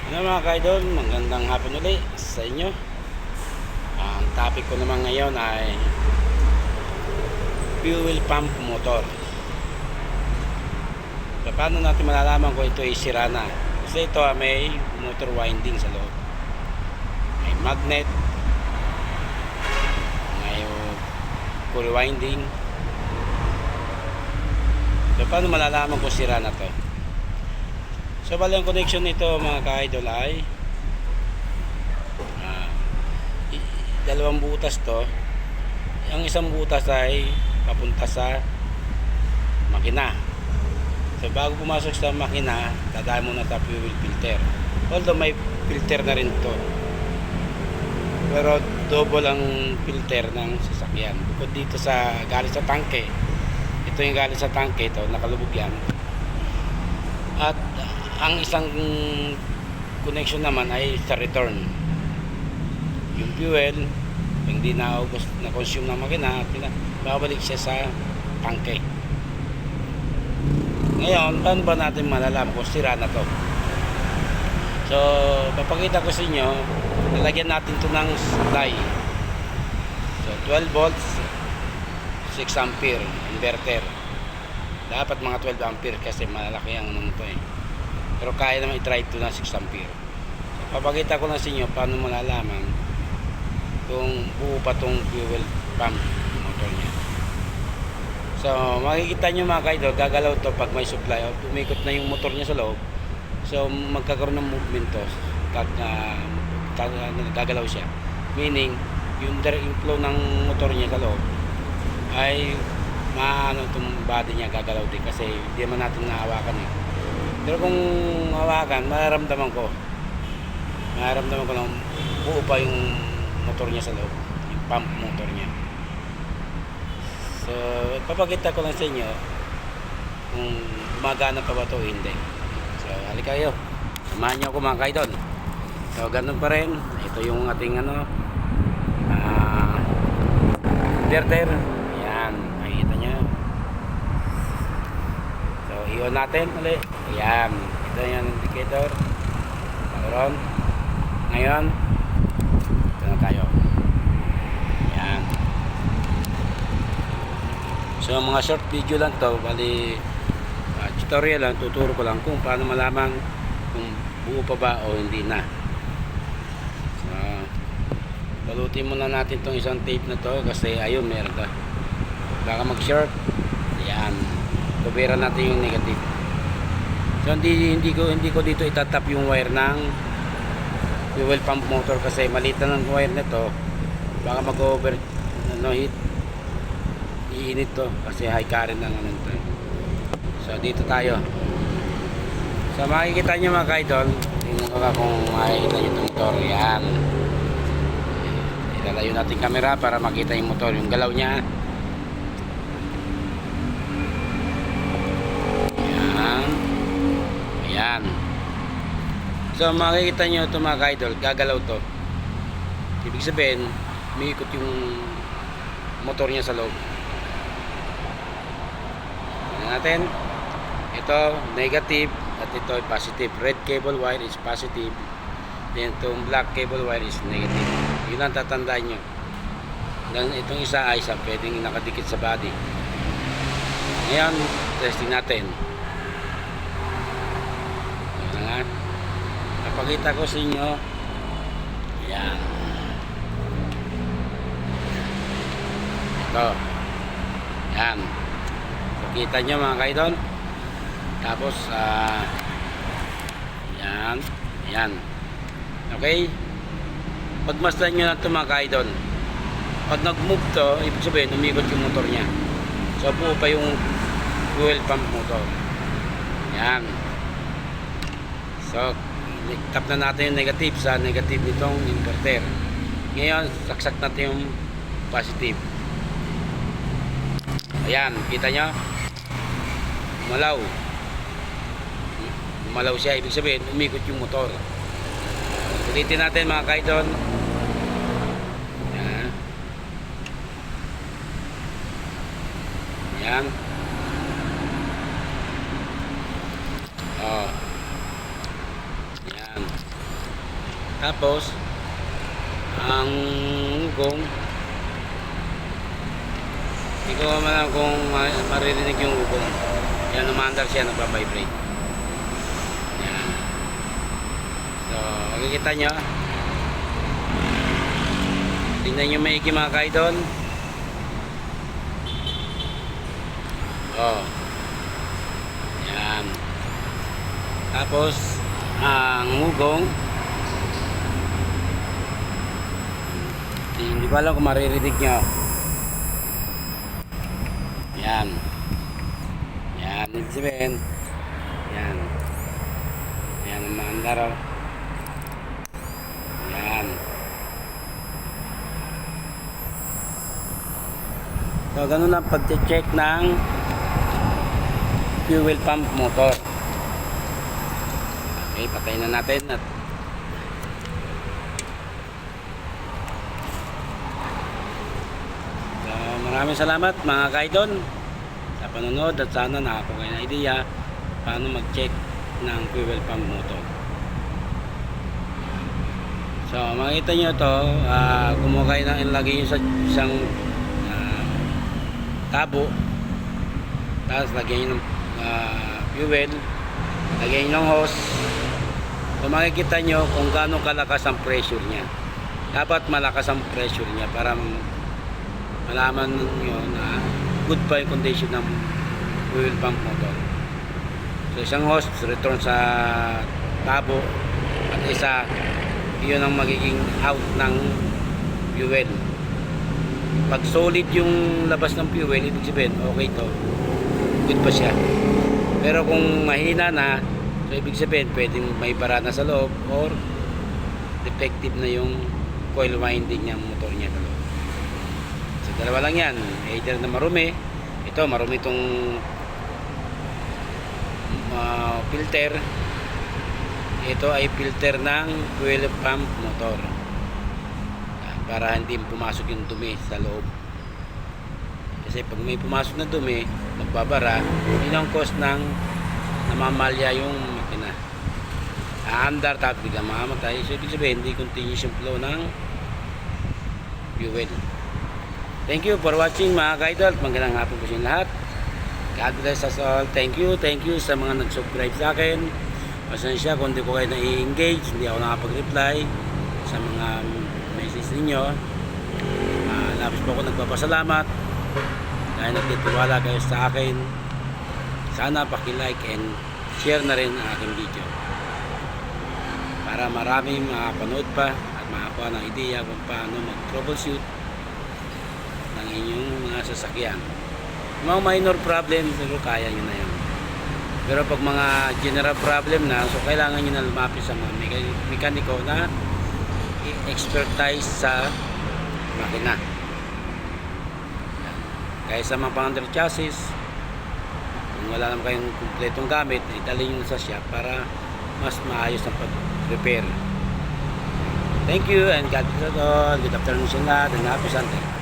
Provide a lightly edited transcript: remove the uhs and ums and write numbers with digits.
Ano mga kaidol, magandang hapon ulit sa inyo. Ang topic ko naman ngayon ay fuel pump motor. So, paano natin malalaman kung ito ay sira na? Kasi ito may motor winding sa loob. May magnet, may pulley winding. So paano malalaman kung sira na to? So bali ang connection nito mga ka-idol ay dalawang butas to. Ang isang butas ay papunta sa makina. So bago pumasok sa makina, dadaan muna sa fuel filter. Although may filter na rin to, pero double ang filter ng sasakyan. Bukod dito sa galing sa tangke, ito yung galing sa tangke, ito nakalubog yan. At ang isang connection naman ay sa return. Yung fuel, pag hindi naubos na consume ng makina, babalik siya sa tangke. Ngayon, paano ba natin malalaman kung sira na to? So, papakita ko sa inyo, lalagyan natin to ng supply. So, 12 volts, 6 ampere, inverter. Dapat mga 12 ampere kasi malaki ang ano to eh. Pero kaya naman i-try ito ng 6 ampere. So, papakita ko na sa inyo paano malalaman kung buo pa tong fuel pump motor niya. So makikita nyo mga kaidol, gagalaw to pag may supply o umikot na yung motor niya sa loob. So magkakaroon ng movement to, gagalaw siya. Meaning yung direct flow ng motor niya sa loob ay maano itong body niya gagalaw din kasi hindi man natin nahawakan eh. Pero kung hawakan, mararamdaman ko na buo pa yung motor niya sa loob, yung pump motor niya. So papakita ko lang sa inyo kung gumagana pa ba ito o hindi. So halika kayo, samahan niyo ako mga kaidol. So ganun pa rin, ito yung ating inverter. Ayan, makikita nyo. So i-on natin ulit. Ayan, ito yung indicator. Mayroon. Ngayon ito na tayo. Ayan. So mga short video lang to, bali tutorial lang, tuturo ko lang kung paano malaman kung buo pa ba o hindi na. So balutin muna natin tong isang tape na to kasi ayun meron ka baka mag short. Ayan, kubera natin yung negative. So hindi ko dito itatap yung wire ng fuel pump motor kasi maliit na ng wire nito, baka mag-over heat, iinit to kasi high current ng ano nito. So dito tayo. So makikita nyo mga kaidol, tingnan ko kung makikita nyo itong motor. Yan, ilalayo natin camera para makita yung motor, yung galaw nya. Ayan. So makikita nyo ito mga kaidol, gagalaw to. Ibig sabihin umiikot yung motor niya sa loob. Tingnan natin. Ito negative at ito ay positive. Red cable wire is positive, then itong black cable wire is negative. Yun ang tatandaan nyo. Dan itong isa ay pwedeng nakadikit sa body. Ngayon testing natin. Napakita ko sa inyo. Ayan. Ito. Ayan. Pakita nyo mga kaidol. Tapos ayan. Ayan. Okay. Pagmasdan nyo na ito mga kaidol. Pag nag-move to, ibig sabihin umikot yung motor nya. So buo pa yung fuel pump motor. Ayan. So tap na natin yung negative sa negative nitong inverter. Ngayon saksak natin yung positive. Ayan, kita nyo umalaw siya, ibig sabihin umikot yung motor. Ulitin natin mga kaidol. Ayan. Ayan. Oh. Ayan. Tapos ang ugong, hindi ko alam kung maririnig yung ugong. Yan, umandar siya, nagpa-vibrate. Yan. So, makikita nyo. Tingnan nyo maigi mga kaidol. Oh. Yan. Tapos ang ugong, hindi ko alam kung maririnig nyo. Yan. Yan, ibig sabihin. Yan. Yan ang maandar, oh. Yan. So, ganun ang pag-check ng fuel pump motor. Okay, patayin na natin at so, maraming salamat mga kaidol sa panonood at sana nakakuha kayo ng idea paano mag-check ng fuel pump motor. So makita nyo ito, kumuha kayo ng ilagay nyo sa isang tabo, tapos lagyan nyo ng fuel, lagyan nyo ng hose. So makikita nyo kung gaano kalakas ang pressure nya. Dapat malakas ang pressure nya para malaman nyo na good pa yung condition ng fuel pump motor. So isang hose return sa tabo at isa yun ang magiging out ng fuel. Pag solid yung labas ng fuel, ibig sabihin okay to, good pa siya. Pero kung mahina na, so ibig sabihin pwedeng may bara na sa loob or defective na yung coil winding ng motor niya sa loob. So dalawa lang yan, either na marumi, ito marumi itong filter, ito ay filter ng fuel pump motor para hindi pumasok yung dumi sa loob. Kasi pag may pumasok na dumi, magbabara, yun ang cause ng namamalya yung makina. Aandar tapos biglang mamamatay. So ibig sabihin, hindi continuous yung flow ng fuel. Thank you for watching mga kaidol. Magandang hapon po sa inyo lahat. God bless us all. Thank you sa mga nag-subscribe sa akin. Pasensya kung hindi ko kayo na-engage, hindi ako nakapag-reply sa mga message ninyo. Labis po ako nagpapasalamat dahil nagtitiwala kayo sa akin. Sana paki-like and share na rin ang aking video para maraming makapanood pa at makakuha ng ideya kung paano mag-troubleshoot ng inyong mga sasakyan. Mga minor problem, pero kaya nyo na yun. Pero pag mga general problem na, so kailangan nyo na lumapit sa mga mekaniko na expertise sa makina. Kaya sa mga pang-under chassis, kung wala naman kayong kumpletong gamit, idalhin nyo sa shop para mas maayos ang pag-repair. Thank you and God bless all. Good afternoon sa lahat and happy Sunday.